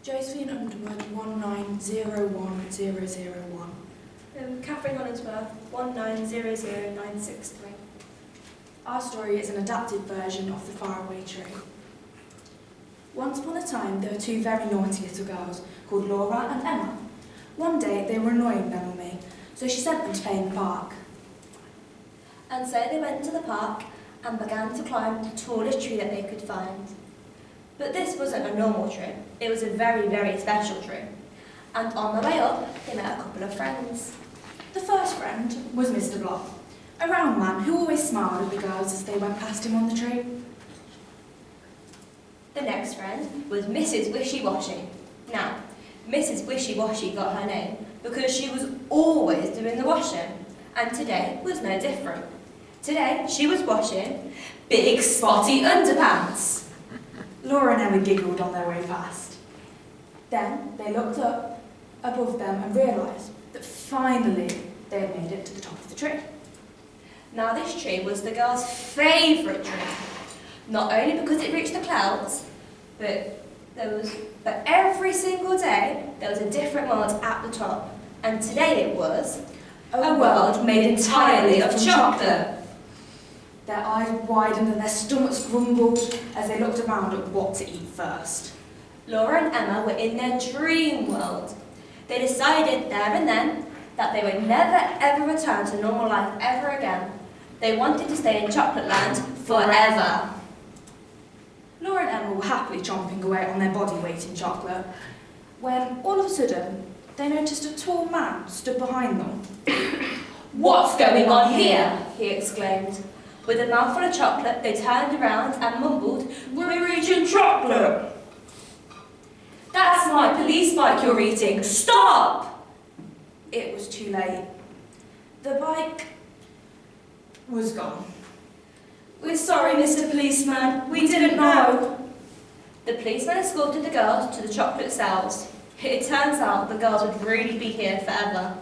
Josephine Underwood, 1901001. Catherine Hollingsworth, 1900963. Our story is an adapted version of The Faraway Tree. Once upon a time, there were two very naughty little girls called Laura and Emma. One day, they were annoying Mum and me, so she sent them to play in the park. And so they went to the park and began to climb the tallest tree that they could find. But this wasn't a normal tree, it was a very, very special tree. And on the way up, they met a couple of friends. The first friend was Mr. Block, a round man who always smiled at the girls as they went past him on the tree. The next friend was Mrs. Wishy-Washy. Now, Mrs. Wishy-Washy got her name because she was always doing the washing, and today was no different. Today, she was washing big spotty underpants. Laura and Emma giggled on their way past. Then they looked up above them and realised that finally they had made it to the top of the tree. Now this tree was the girls' favourite tree, not only because it reached the clouds, but every single day there was a different world at the top, and today it was a world made entirely of chocolate. Their eyes widened and their stomachs grumbled as they looked around at what to eat first. Laura and Emma were in their dream world. They decided there and then that they would never ever return to normal life ever again. They wanted to stay in Chocolate Land forever. Laura and Emma were happily chomping away on their body weight in chocolate when all of a sudden they noticed a tall man stood behind them. "What's going on here?" he exclaimed. With a mouthful of chocolate, they turned around and mumbled, "We're eating chocolate!" "That's my police bike you're eating! Stop!" It was too late. The bike was gone. "We're sorry, Mr. Policeman. We didn't know." The policeman escorted the girls to the chocolate cells. It turns out the girls would really be here forever.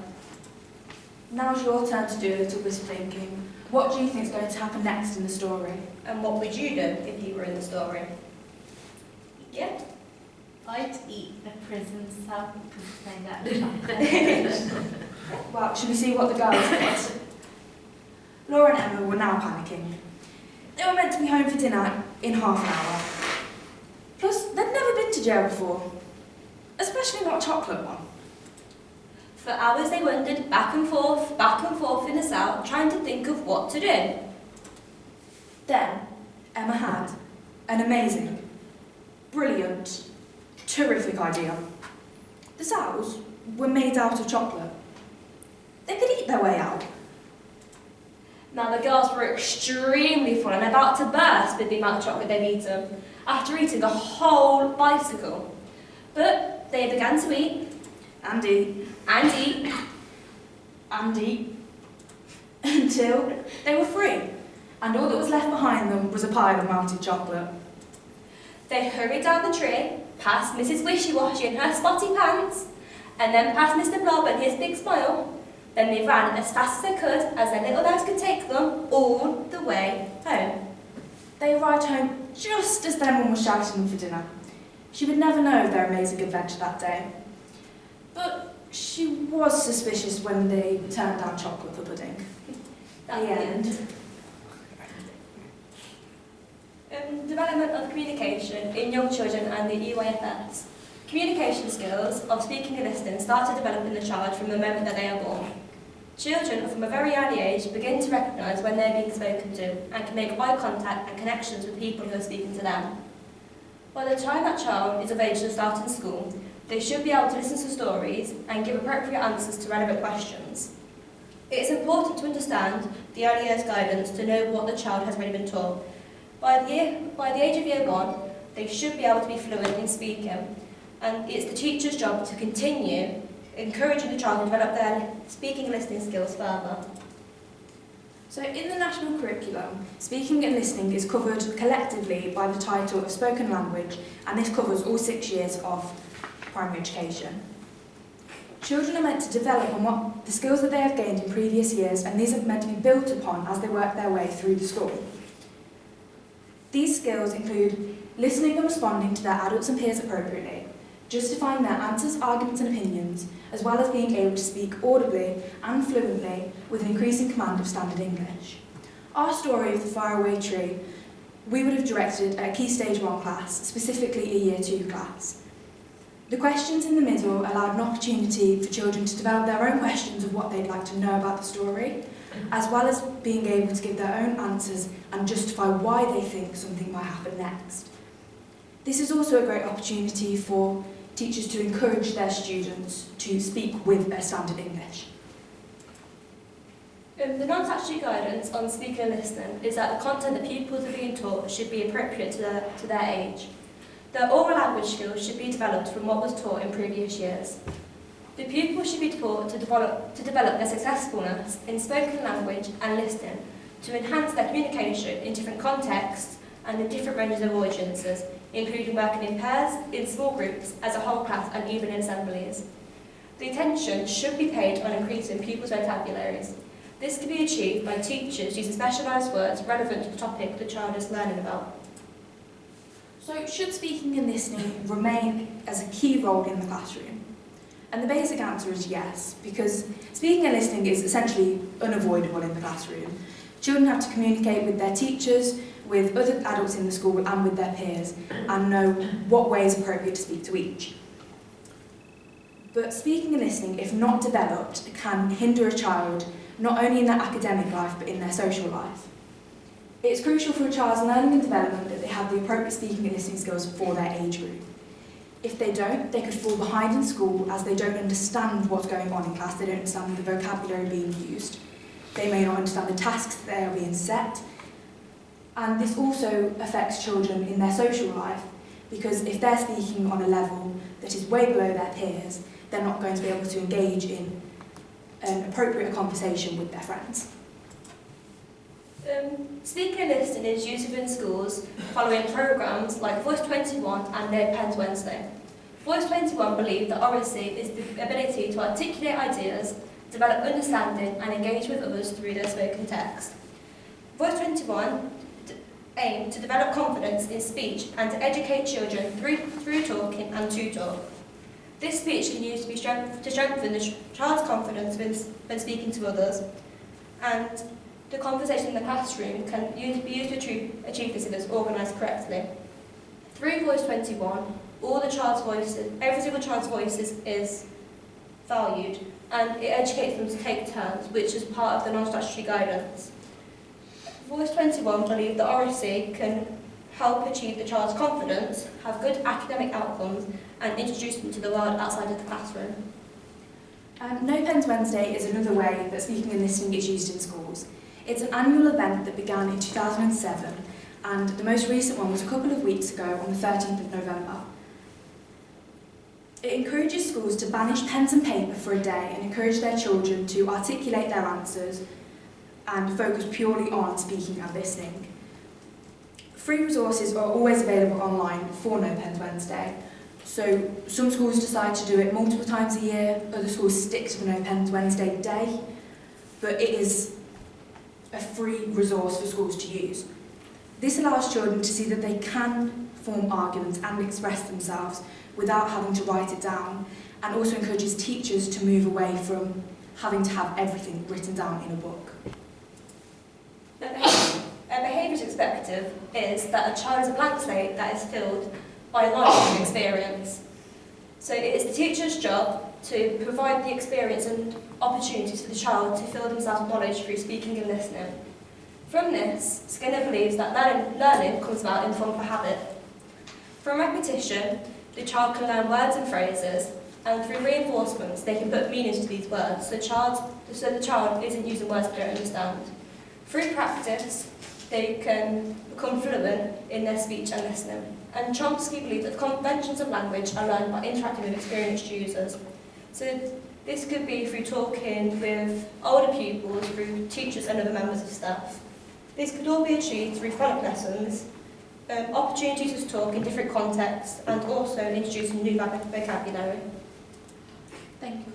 Now's your turn to do a little bit of thinking. What do you think is going to happen next in the story? And what would you do if you were in the story? Yeah? I'd eat a prison cell because that. Well, should we see what the girls did? Laura and Emma were now panicking. They were meant to be home for dinner in half an hour. Plus, they'd never been to jail before, especially not a chocolate one. For hours they wandered back and forth in the cell, trying to think of what to do. Then, Emma had an amazing, brilliant, terrific idea. The cells were made out of chocolate. They could eat their way out. Now the girls were extremely full and about to burst with the amount of chocolate they'd eaten, after eating a whole bicycle. But they began to eat, And eat. and eat, And eat. Until they were free. And all that was left behind them was a pile of melted chocolate. They hurried down the tree, past Mrs. Wishy-Washy in her spotty pants, and then past Mr. Blob and his big smile. Then they ran as fast as they could, as their little legs could take them, all the way home. They arrived home just as their mum was shouting them for dinner. She would never know of their amazing adventure that day. But she was suspicious when they turned down chocolate for pudding. That's The end. Development of communication in young children and the EYFS. Communication skills of speaking and listening start to develop in the child from the moment that they are born. Children from a very early age begin to recognise when they are being spoken to and can make eye contact and connections with people who are speaking to them. By the time that child is of age to start in school, they should be able to listen to stories and give appropriate answers to relevant questions. It is important to understand the early years guidance to know what the child has already been taught. By the age of year 1, they should be able to be fluent in speaking, and it's the teacher's job to continue encouraging the child to develop their speaking and listening skills further. So in the national curriculum, speaking and listening is covered collectively by the title of spoken language, and this covers all 6 years of primary education. Children are meant to develop on the skills that they have gained in previous years, and these are meant to be built upon as they work their way through the school. These skills include listening and responding to their adults and peers appropriately, justifying their answers, arguments and opinions, as well as being able to speak audibly and fluently with an increasing command of standard English. Our story of the faraway tree, we would have directed a Key Stage 1 class, specifically a Year 2 class. The questions in the middle allowed an opportunity for children to develop their own questions of what they'd like to know about the story, as well as being able to give their own answers and justify why they think something might happen next. This is also a great opportunity for teachers to encourage their students to speak with their standard English. The non-statutory guidance on speaking and listening is that the content that pupils are being taught should be appropriate to their age. Their oral language skills should be developed from what was taught in previous years. The pupils should be taught to develop their successfulness in spoken language and listening to enhance their communication in different contexts and in different ranges of audiences, including working in pairs, in small groups, as a whole class and even in assemblies. The attention should be paid on increasing pupils' vocabularies. This can be achieved by teachers using specialised words relevant to the topic the child is learning about. So, should speaking and listening remain as a key role in the classroom? And the basic answer is yes, because speaking and listening is essentially unavoidable in the classroom. Children have to communicate with their teachers, with other adults in the school and with their peers, and know what way is appropriate to speak to each. But speaking and listening, if not developed, can hinder a child not only in their academic life but in their social life. It's crucial for a child's learning and development that they have the appropriate speaking and listening skills for their age group. If they don't, they could fall behind in school as they don't understand what's going on in class, they don't understand the vocabulary being used, they may not understand the tasks that they are being set, and this also affects children in their social life, because if they're speaking on a level that is way below their peers, they're not going to be able to engage in an appropriate conversation with their friends. Speaking and listening is used within schools following programmes like Voice 21 and No Pens Wednesday. Voice 21 believe that oracy is the ability to articulate ideas, develop understanding and engage with others through their spoken text. Voice 21 aim to develop confidence in speech and to educate children through talking and to talk. This speech can use to strengthen the child's confidence when speaking to others, and the conversation in the classroom can be used to achieve this if it's organised correctly. Through Voice 21, every single child's voice is valued, and it educates them to take turns, which is part of the non-statutory guidance. Voice 21 believe that oracy can help achieve the child's confidence, have good academic outcomes, and introduce them to the world outside of the classroom. No Pens Wednesday is another way that speaking and listening is used in schools. It's an annual event that began in 2007, and the most recent one was a couple of weeks ago on the 13th of November. It encourages schools to banish pens and paper for a day and encourage their children to articulate their answers and focus purely on speaking and listening. Free resources are always available online for No Pens Wednesday. So some schools decide to do it multiple times a year, other schools stick to the No Pens Wednesday day, but it is a free resource for schools to use. This allows children to see that they can form arguments and express themselves without having to write it down, and also encourages teachers to move away from having to have everything written down in a book. A behaviourist perspective is that a child is a blank slate that is filled by knowledge and experience. So it is the teacher's job to provide the experience and opportunities for the child to fill themselves with knowledge through speaking and listening. From this, Skinner believes that learning comes about in the form of a habit. From repetition, the child can learn words and phrases, and through reinforcements they can put meanings to these words so the child isn't using words they don't understand. Through practice, they can become fluent in their speech and listening. And Chomsky believed that the conventions of language are learned by interacting with experienced users. So this could be through talking with older pupils, through teachers and other members of staff. This could all be achieved through phonics lessons, opportunities to talk in different contexts, and also introducing new vocabulary. Thank you.